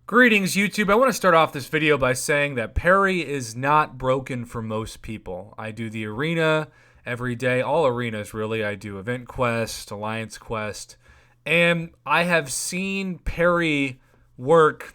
Greetings, YouTube. I want to start off this video by saying that Parry is not broken for most people. I do the arena every day, all arenas really. I do Event Quest, Alliance Quest, and I have seen Parry work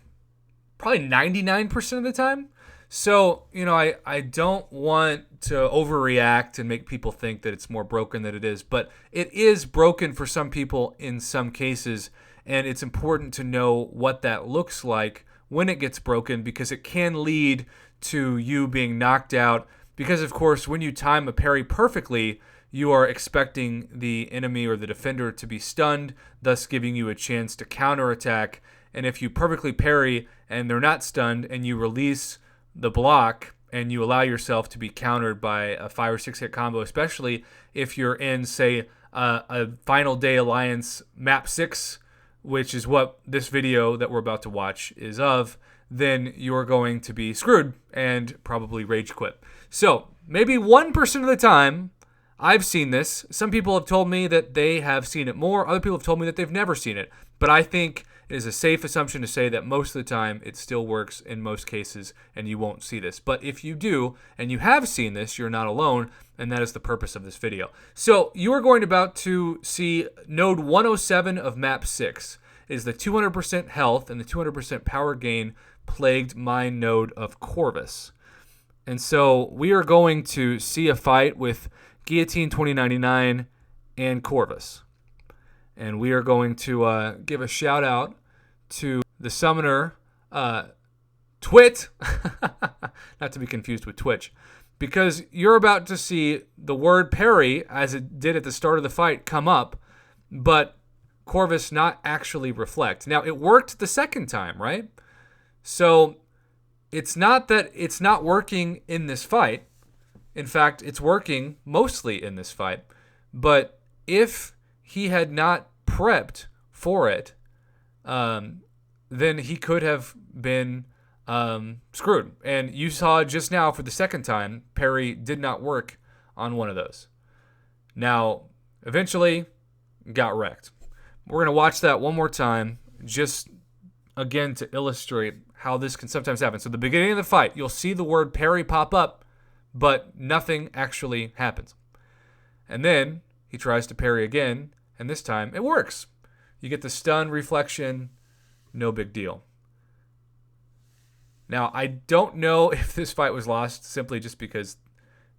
probably 99% of the time. So, I don't want to overreact and make people think that it's more broken than it is, but it is broken for some people in some cases. And it's important to know what that looks like when it gets broken, because it can lead to you being knocked out. Because, of course, when you time a parry perfectly, you are expecting the enemy or the defender to be stunned, thus giving you a chance to counterattack. And if you perfectly parry and they're not stunned and you release the block and you allow yourself to be countered by a 5 or 6 hit combo, especially if you're in, say, a Final Day Alliance map 6, which is what this video that we're about to watch is of, then you're going to be screwed and probably rage quit. So maybe 1% of the time I've seen this. Some people have told me that they have seen it more. Other people have told me that they've never seen it. But I think it is a safe assumption to say that most of the time it still works in most cases and you won't see this. But if you do and you have seen this, you're not alone, and that is the purpose of this video. So you are going about to see node 107 of map 6. It is the 200% health and the 200% power gain plagued mine node of Corvus. And so we are going to see a fight with Guillotine 2099 and Corvus. And we are going to give a shout out to the summoner, Twit, not to be confused with Twitch, because you're about to see the word parry, as it did at the start of the fight, come up, but Corvus not actually reflect. Now, it worked the second time, right? So it's not that it's not working in this fight. In fact, it's working mostly in this fight. But if he had not prepped for it, then he could have been screwed. And you saw just now for the second time, parry did not work on one of those. Now, eventually, got wrecked. We're going to watch that one more time, just again to illustrate how this can sometimes happen. So at the beginning of the fight, you'll see the word parry pop up, but nothing actually happens. And then he tries to parry again, and this time it works. You get the stun reflection, no big deal. Now, I don't know if this fight was lost simply just because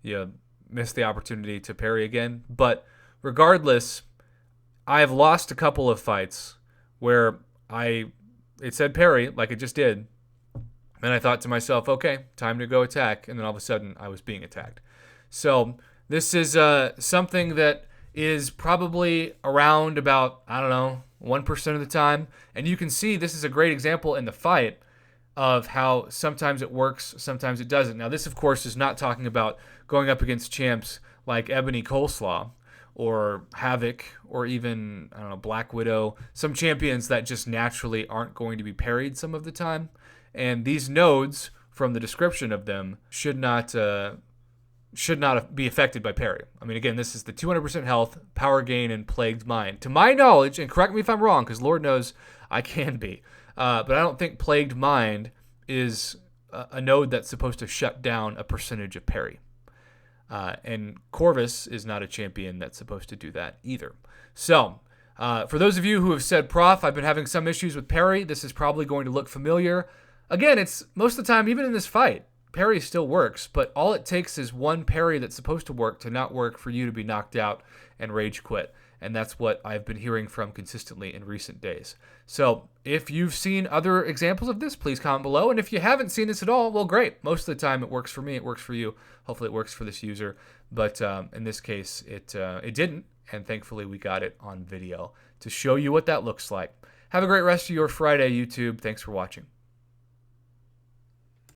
you missed the opportunity to parry again, but regardless, I've lost a couple of fights where it said parry, like it just did, and I thought to myself, okay, time to go attack, and then all of a sudden I was being attacked. So this is something that is probably around about, 1% of the time, and you can see this is a great example in the fight of how sometimes it works, sometimes it doesn't. Now this, of course, is not talking about going up against champs like Ebony Coleslaw, or Havoc, or even, Black Widow, some champions that just naturally aren't going to be parried some of the time. And these nodes, from the description of them, should not be affected by parry. I mean, again, this is the 200% health, power gain, and plagued mind. To my knowledge, and correct me if I'm wrong, because Lord knows I can be, but I don't think plagued mind is a node that's supposed to shut down a percentage of parry. And Corvus is not a champion that's supposed to do that either. So, for those of you who have said, Prof, I've been having some issues with parry, this is probably going to look familiar. Again, it's most of the time, even in this fight, parry still works, but all it takes is one parry that's supposed to work to not work for you to be knocked out and rage quit. And that's what I've been hearing from consistently in recent days. So if you've seen other examples of this, please comment below. And if you haven't seen this at all, well, great. Most of the time it works for me. It works for you. Hopefully it works for this user. But in this case, it didn't. And thankfully we got it on video to show you what that looks like. Have a great rest of your Friday, YouTube. Thanks for watching.